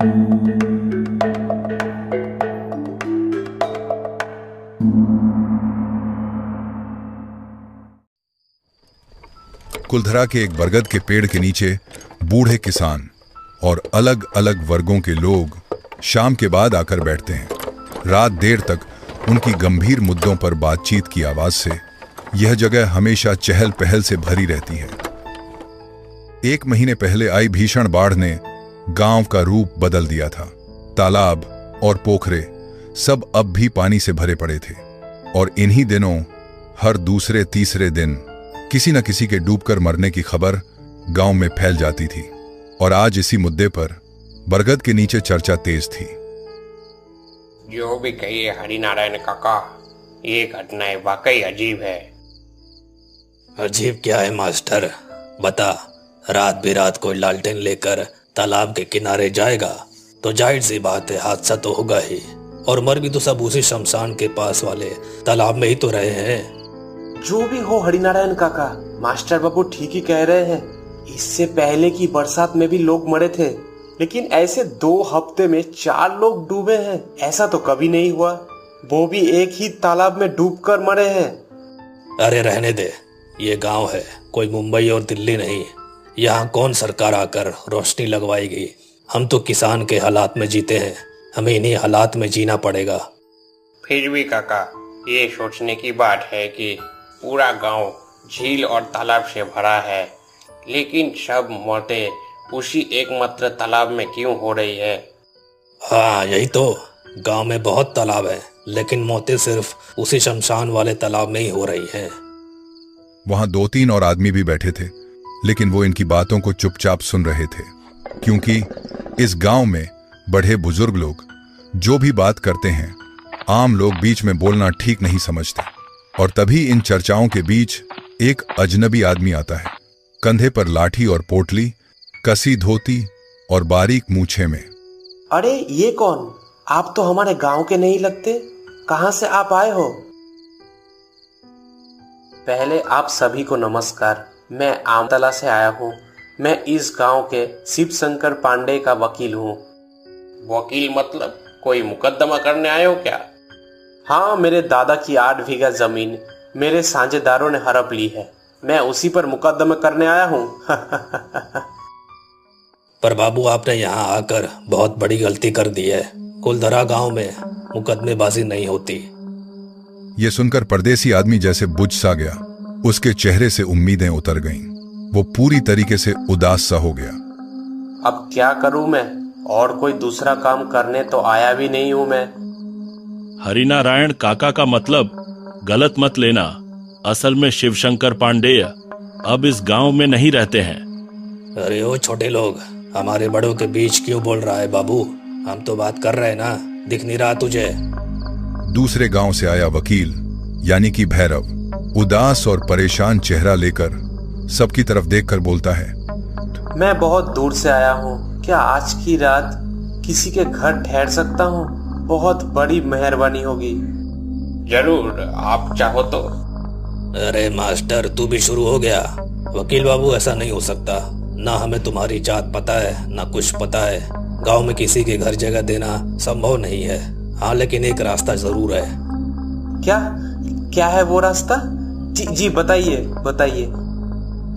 कुलधरा के एक बरगद के पेड़ के नीचे बूढ़े किसान और अलग अलग वर्गों के लोग शाम के बाद आकर बैठते हैं। रात देर तक उनकी गंभीर मुद्दों पर बातचीत की आवाज से यह जगह हमेशा चहल पहल से भरी रहती है। 1 महीने पहले आई भीषण बाढ़ ने गांव का रूप बदल दिया था। तालाब और पोखरे सब अब भी पानी से भरे पड़े थे और इन्हीं दिनों हर दूसरे तीसरे दिन किसी न किसी के डूबकर मरने की खबर गांव में फैल जाती थी। और आज इसी मुद्दे पर बरगद के नीचे चर्चा तेज थी। जो भी कहिए हरिनारायण काका, ये घटनाएं वाकई अजीब है। अजीब क्या है मास्टर, बता। रात बिरात कोई लालटेन लेकर तालाब के किनारे जाएगा तो जाहिर सी बात है हादसा तो होगा ही। और मर भी तो सब उसी शमशान के पास वाले तालाब में ही तो रहे हैं। जो भी हो हरिनारायण काका, मास्टर बाबू ठीक ही कह रहे हैं। इससे पहले की बरसात में भी लोग मरे थे, लेकिन ऐसे 2 हफ्ते में 4 लोग डूबे हैं, ऐसा तो कभी नहीं हुआ। वो भी एक ही तालाब में डूबकर मरे हैं। अरे रहने दे, ये गांव है, कोई मुंबई और दिल्ली नहीं। यहाँ कौन सरकार आकर रोशनी लगवाएगी। हम तो किसान के हालात में जीते हैं, हमें इन्हीं हालात में जीना पड़ेगा। फिर भी काका, ये सोचने की बात है कि पूरा गांव झील और तालाब से भरा है, लेकिन सब मौतें उसी एकमात्र तालाब में क्यों हो रही है? हाँ यही तो, गांव में बहुत तालाब है, लेकिन मौतें सिर्फ उसी शमशान वाले तालाब में ही हो रही हैं। वहां 2-3 और आदमी भी बैठे थे, लेकिन वो इनकी बातों को चुपचाप सुन रहे थे, क्योंकि इस गांव में बड़े बुजुर्ग लोग जो भी बात करते हैं, आम लोग बीच में बोलना ठीक नहीं समझते। और तभी इन चर्चाओं के बीच एक अजनबी आदमी आता है, कंधे पर लाठी और पोटली, कसी धोती और बारीक मूछे में। अरे ये कौन? आप तो हमारे गांव के नहीं लगते। कहां से आप आए हो? पहले आप सभी को नमस्कार। मैं आमतला से आया हूँ। मैं इस गांव के शिव शंकर पांडे का वकील हूँ। वकील मतलब कोई मुकदमा करने आए हो क्या? हाँ, मेरे दादा की 8 बीघा जमीन मेरे साझेदारों ने हड़प ली है। मैं उसी पर मुकदमा करने आया हूँ। पर बाबू, आपने यहाँ आकर बहुत बड़ी गलती कर दी है। कुलधरा गांव में मुकदमेबाजी नहीं होती। ये सुनकर परदेसी आदमी जैसे बुझ सा गया। उसके चेहरे से उम्मीदें उतर गईं। वो पूरी तरीके से उदास सा हो गया। अब क्या करूं मैं? और कोई दूसरा काम करने तो आया भी नहीं हूं मैं। हरिनारायण काका का मतलब गलत मत लेना। असल में शिवशंकर पांडेय अब इस गांव में नहीं रहते हैं। अरे ओ छोटे लोग, हमारे बड़ों के बीच क्यों बोल रहा है बाबू? हम तो बात कर रहे हैं ना, दिख नहीं रहा तुझे? दूसरे गांव से आया वकील यानी कि भैरव उदास और परेशान चेहरा लेकर सबकी तरफ देखकर बोलता है, मैं बहुत दूर से आया हूँ। क्या आज की रात किसी के घर ठहर सकता हूँ? बहुत बड़ी मेहरबानी होगी। जरूर, आप चाहो तो। अरे मास्टर, तू भी शुरू हो गया। वकील बाबू, ऐसा नहीं हो सकता। ना हमें तुम्हारी जात पता है, ना कुछ पता है। गांव में किसी के घर जगह देना संभव नहीं है। हाँ, लेकिन एक रास्ता जरूर है। क्या है वो रास्ता? जी बताइए बताइए।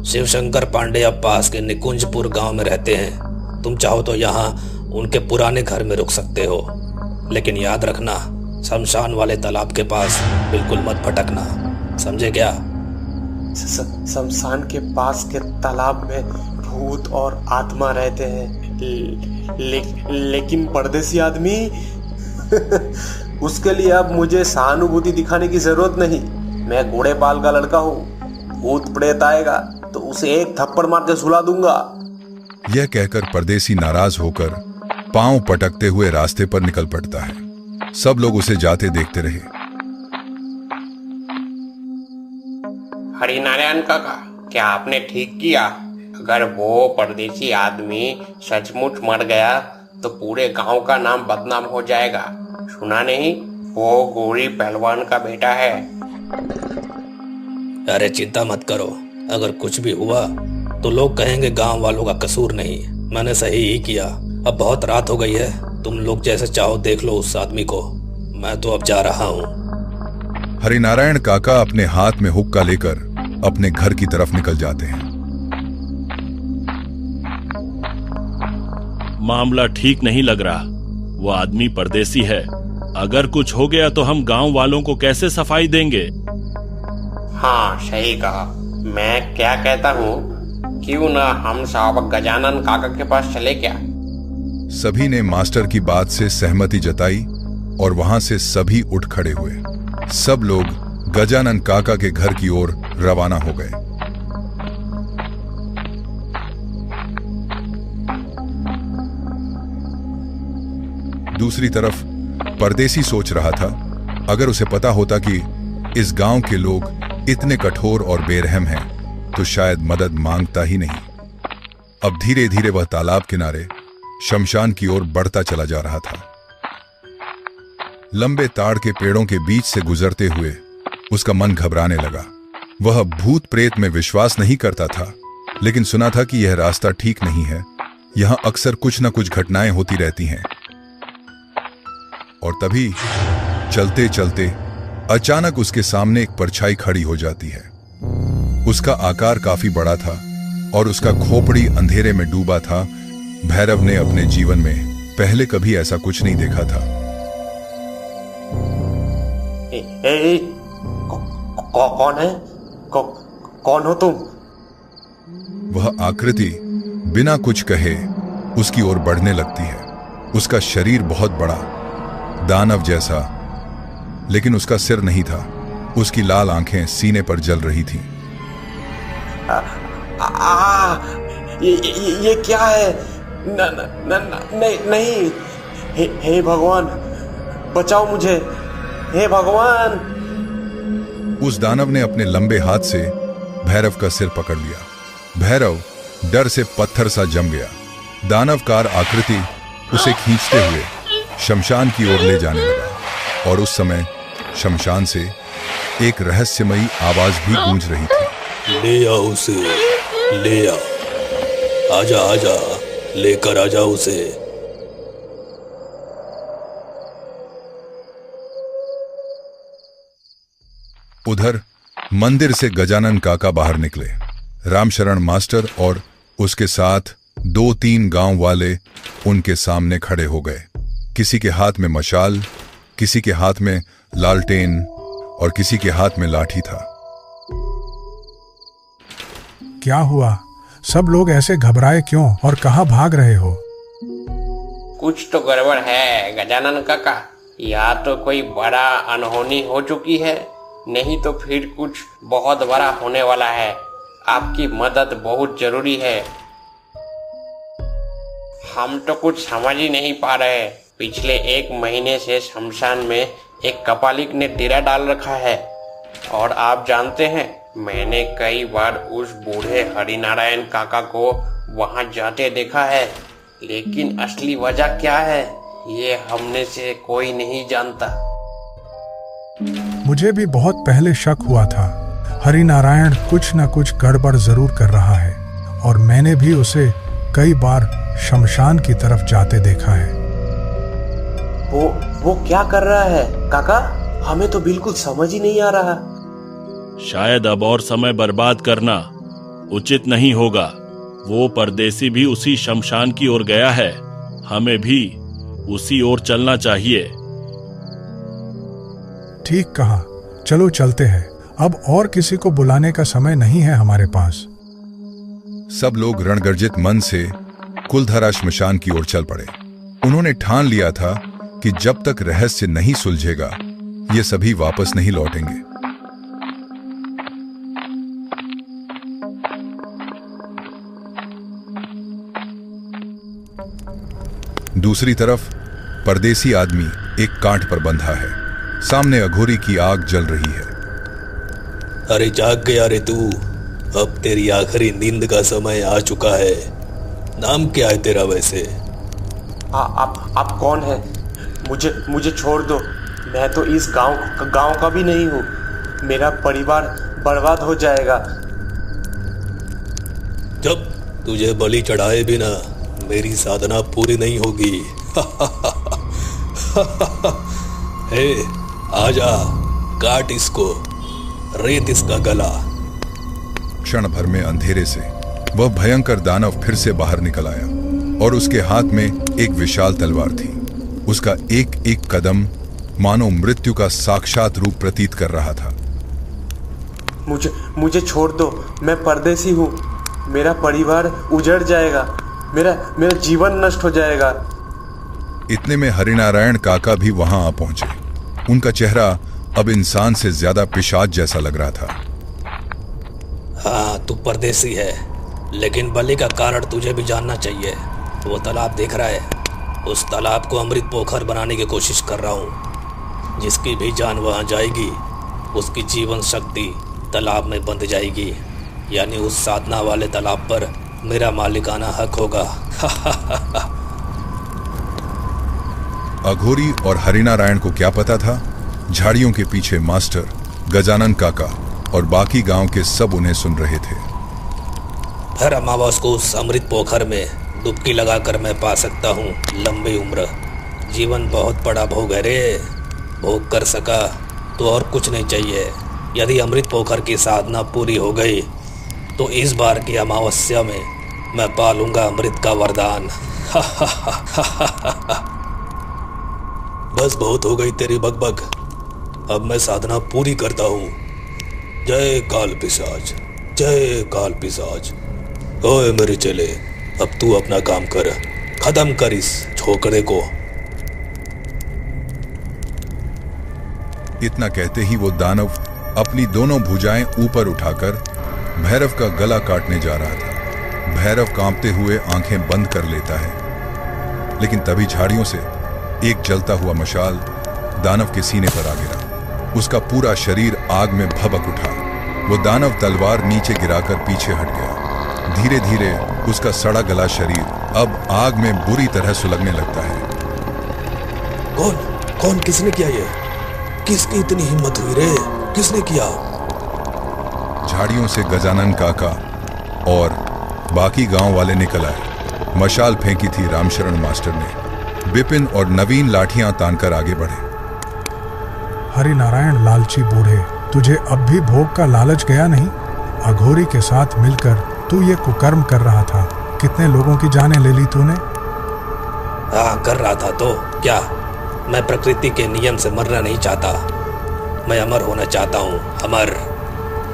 शिवशंकर पांडे अब पास के निकुंजपुर गांव में रहते हैं। तुम चाहो तो यहाँ उनके पुराने घर में रुक सकते हो, लेकिन याद रखना, शमशान वाले तालाब के पास बिल्कुल मत भटकना, समझे क्या? शमशान के पास के तालाब में भूत और आत्मा रहते हैं। लेकिन परदेसी आदमी उसके लिए अब मुझे सहानुभूति दिखाने की जरूरत नहीं। मैं घोड़े पाल का लड़का हूँ। भूत प्रेत आएगा तो उसे एक थप्पड़ मार के सुला दूंगा। यह कहकर परदेसी नाराज होकर पांव पटकते हुए रास्ते पर निकल पड़ता है। सब लोग उसे जाते देखते रहे। हरिनारायण काका, क्या आपने ठीक किया? अगर वो परदेसी आदमी सचमुच मर गया तो पूरे गांव का नाम बदनाम हो जाएगा। सुना नहीं, वो गोरी पहलवान का बेटा है। अरे चिंता मत करो, अगर कुछ भी हुआ तो लोग कहेंगे गांव वालों का कसूर नहीं, मैंने सही ही किया। अब बहुत रात हो गई है, तुम लोग जैसे चाहो देख लो उस आदमी को, मैं तो अब जा रहा हूँ। हरिनारायण काका अपने हाथ में हुक्का लेकर अपने घर की तरफ निकल जाते हैं। मामला ठीक नहीं लग रहा। वो आदमी परदेसी है, अगर कुछ हो गया तो हम गांव वालों को कैसे सफाई देंगे? हाँ सही कहा। मैं क्या कहता हूँ, क्यों ना हम सब गजानन काका के पास चले क्या? सभी ने मास्टर की बात से सहमति जताई और वहां से सभी उठ खड़े हुए। सब लोग गजानन काका के घर की ओर रवाना हो गए। दूसरी तरफ परदेसी सोच रहा था, अगर उसे पता होता कि इस गांव के लोग इतने कठोर और बेरहम हैं, तो शायद मदद मांगता ही नहीं। अब धीरे धीरे वह तालाब किनारे शमशान की ओर बढ़ता चला जा रहा था। लंबे ताड़ के पेड़ों के बीच से गुजरते हुए उसका मन घबराने लगा। वह भूत प्रेत में विश्वास नहीं करता था, लेकिन सुना था कि यह रास्ता ठीक नहीं है, यहां अक्सर कुछ न कुछ घटनाएं होती रहती हैं। और तभी चलते चलते अचानक उसके सामने एक परछाई खड़ी हो जाती है। उसका आकार काफी बड़ा था और उसका खोपड़ी अंधेरे में डूबा था। भैरव ने अपने जीवन में पहले कभी ऐसा कुछ नहीं देखा था। कौन है? कौन हो तुम? वह आकृति बिना कुछ कहे उसकी ओर बढ़ने लगती है। उसका शरीर बहुत बड़ा, दानव जैसा, लेकिन उसका सिर नहीं था। उसकी लाल आंखें सीने पर जल रही थीं। ये क्या है? नहीं। हे भगवान, बचाओ मुझे, हे भगवान। उस दानव ने अपने लंबे हाथ से भैरव का सिर पकड़ लिया। भैरव डर से पत्थर सा जम गया। दानवकार आकृति उसे खींचते हुए शमशान की ओर ले जाने लगा और उस समय शमशान से एक रहस्यमयी आवाज भी गूंज रही थी। ले आओ उसे, ले आ, आजा आजा, लेकर आजा उसे। उधर मंदिर से गजानन काका बाहर निकले। रामशरण मास्टर और उसके साथ 2-3 गांव वाले उनके सामने खड़े हो गए। किसी के हाथ में मशाल, किसी के हाथ में लालटेन और किसी के हाथ में लाठी था। क्या हुआ? सब लोग ऐसे घबराए क्यों और कहाँ भाग रहे हो? कुछ तो गड़बड़ है गजानन काका। या तो कोई बड़ा अनहोनी हो चुकी है, नहीं तो फिर कुछ बहुत बड़ा होने वाला है। आपकी मदद बहुत जरूरी है। हम तो कुछ समझ ही नहीं पा रहे। पिछले 1 महीने से शमशान में एक कपालिक ने डेरा डाल रखा है, और आप जानते हैं, मैंने कई बार उस बूढ़े हरिनारायण काका को वहां जाते देखा है, लेकिन असली वजह क्या है ये हमने से कोई नहीं जानता। मुझे भी बहुत पहले शक हुआ था। हरिनारायण कुछ न कुछ गड़बड़ जरूर कर रहा है, और मैंने भी उसे कई बार शमशान की तरफ जाते देखा है। वो क्या कर रहा है काका? हमें तो बिल्कुल समझ ही नहीं आ रहा। शायद अब और समय बर्बाद करना उचित नहीं होगा। वो परदेसी भी उसी शमशान की ओर गया है, हमें भी उसी ओर चलना चाहिए। ठीक कहा, चलो चलते हैं। अब और किसी को बुलाने का समय नहीं है हमारे पास। सब लोग रणगर्जित मन से कुलधरा श्मशान की ओर चल पड़े। उन्होंने ठान लिया था कि जब तक रहस्य नहीं सुलझेगा, ये सभी वापस नहीं लौटेंगे। दूसरी तरफ परदेसी आदमी एक कांट पर बंधा है। सामने अघोरी की आग जल रही है। अरे जाग गया रे तू, अब तेरी आखिरी नींद का समय आ चुका है। नाम क्या है तेरा वैसे? आप कौन है? मुझे छोड़ दो। मैं तो इस गांव का भी नहीं हूँ। मेरा परिवार बर्बाद हो जाएगा। जब तुझे बलि चढ़ाए बिना मेरी साधना पूरी नहीं होगी। हे, आजा, काट इसको, रेत इसका गला। क्षण भर में अंधेरे से वह भयंकर दानव फिर से बाहर निकल आया और उसके हाथ में एक विशाल तलवार थी। उसका एक एक कदम मानो मृत्यु का साक्षात रूप प्रतीत कर रहा था। मुझे छोड़ दो, मैं परदेसी हूँ। मेरा परिवार उजड़ जाएगा, मेरा जीवन नष्ट हो जाएगा। इतने में हरिनारायण काका भी वहां आ पहुंचे। उनका चेहरा अब इंसान से ज्यादा पिशाच जैसा लग रहा था। हाँ, तू परदेसी है, लेकिन बलि का कारण तुझे भी जानना चाहिए। वो तालाब देख रहा है, उस तालाब को अमृत पोखर बनाने की कोशिश कर रहा हूँ। जिसकी भी जान वहाँ जाएगी, उसकी जीवन शक्ति तालाब में बंध जाएगी, यानी उस साधना वाले तालाब पर मेरा मालिकाना हक होगा। अघोरी और हरिनारायण को क्या पता था, झाड़ियों के पीछे मास्टर, गजानन काका और बाकी गांव के सब उन्हें सुन रहे थे। हर अमावस को उस अमृत पोखर में डुबकी लगाकर मैं पा सकता हूँ लंबी उम्र। जीवन बहुत बड़ा भोग है रे, भोग कर सका तो और कुछ नहीं चाहिए। यदि अमृत पोखर की साधना पूरी हो गई तो इस बार की अमावस्या में मैं पा लूंगा अमृत का वरदान। बस बहुत हो गई तेरी बकबक, अब मैं साधना पूरी करता हूँ। जय काल पिशाच, जय काल पिशाच। ओए मेरे चेले, अब तू अपना काम कर, खत्म कर इस छोकरे को। इतना कहते ही वो दानव अपनी दोनों भुजाएं ऊपर उठाकर भैरव का गला काटने जा रहा था। भैरव कांपते हुए आंखें बंद कर लेता है, लेकिन तभी झाड़ियों से एक जलता हुआ मशाल दानव के सीने पर आ गिरा। उसका पूरा शरीर आग में भभक उठा। वो दानव तलवार नीचे गिराकर पीछे हट गया। धीरे धीरे उसका सड़ा गला शरीर अब आग में बुरी तरह सुलगने लगता है। कौन किसने किया ये? किसकी इतनी हिम्मत हुई रे? किसने किया? झाड़ियों से गजानन काका और बाकी गांव वाले निकल आए। मशाल फेंकी थी रामशरण मास्टर ने। बिपिन और नवीन लाठियां तानकर आगे बढ़े। हरिनारायण लालची बूढ़े, तुझे अब भी भोग का लालच गया नहीं? अघोरी के साथ मिलकर तू ये कुकर्म कर रहा था। कितने लोगों की जानें ले ली तूने? हाँ, कर रहा था तो क्या? मैं प्रकृति के नियम से मरना नहीं चाहता। मैं अमर होना चाहता हूँ।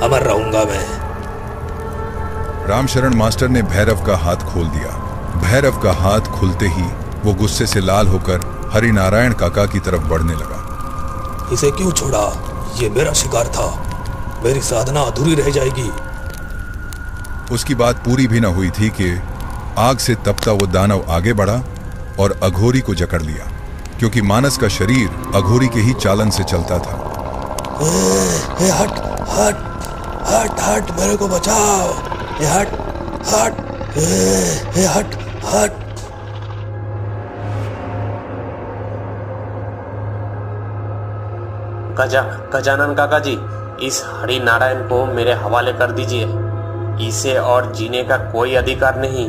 अमर रहूंगा मैं। रामशरण मास्टर ने भैरव का हाथ खोल दिया। भैरव का हाथ खुलते ही वो गुस्से से लाल होकर हरिनारायण काका की तरफ बढ़ने लगा। इसे क्यों छोड़ा? ये मेरा शिकार था। मेरी साधना अधूरी रह जाएगी। उसकी बात पूरी भी न हुई थी कि आग से तपता वो दानव आगे बढ़ा और अघोरी को जकड़ लिया, क्योंकि मानस का शरीर अघोरी के ही चालन से चलता था। हट हट हट हट, मेरे को बचाओ। हट हट हट हट। गजानन काका जी, इस हरि नारायण को मेरे हवाले कर दीजिए। इसे और जीने का कोई अधिकार नहीं।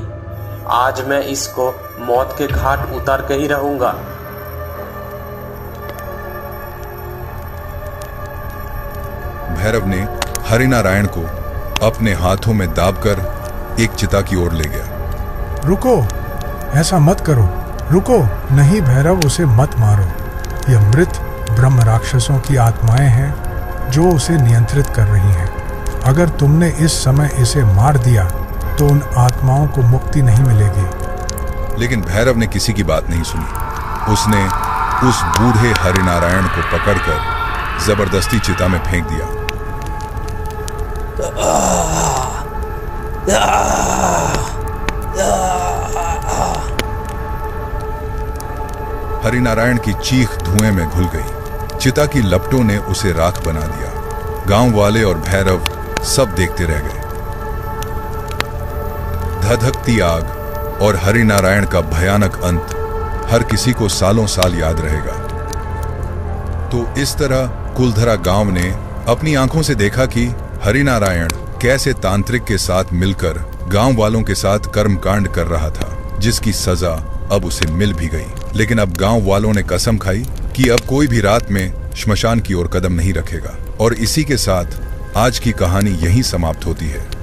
आज मैं इसको मौत के घाट उतार के ही रहूंगा। भैरव ने हरिनारायण को अपने हाथों में दाबकर एक चिता की ओर ले गया। रुको, ऐसा मत करो, रुको। नहीं भैरव, उसे मत मारो। यह मृत ब्रह्म राक्षसों की आत्माएं हैं जो उसे नियंत्रित कर रही हैं। अगर तुमने इस समय इसे मार दिया तो उन आत्माओं को मुक्ति नहीं मिलेगी। लेकिन भैरव ने किसी की बात नहीं सुनी। उसने उस बूढ़े हरिनारायण को पकड़कर जबरदस्ती चिता में फेंक दिया। हरिनारायण की चीख धुएं में घुल गई। चिता की लपटों ने उसे राख बना दिया। गांव वाले और भैरव सब देखते रह गए। धधकती आग और हरिनारायण का भयानक अंत हर किसी को सालों साल याद रहेगा। तो इस तरह कुलधरा गांव ने अपनी आंखों से देखा कि हरिनारायण कैसे तांत्रिक के साथ मिलकर गांव वालों के साथ कर्मकांड कर रहा था। जिसकी सजा अब उसे मिल भी गई। लेकिन अब गांव वालों ने कसम खाई कि अब कोई भी रात में श्मशान की ओर कदम नहीं रखेगा। और इसी के साथ आज की कहानी यहीं समाप्त होती है।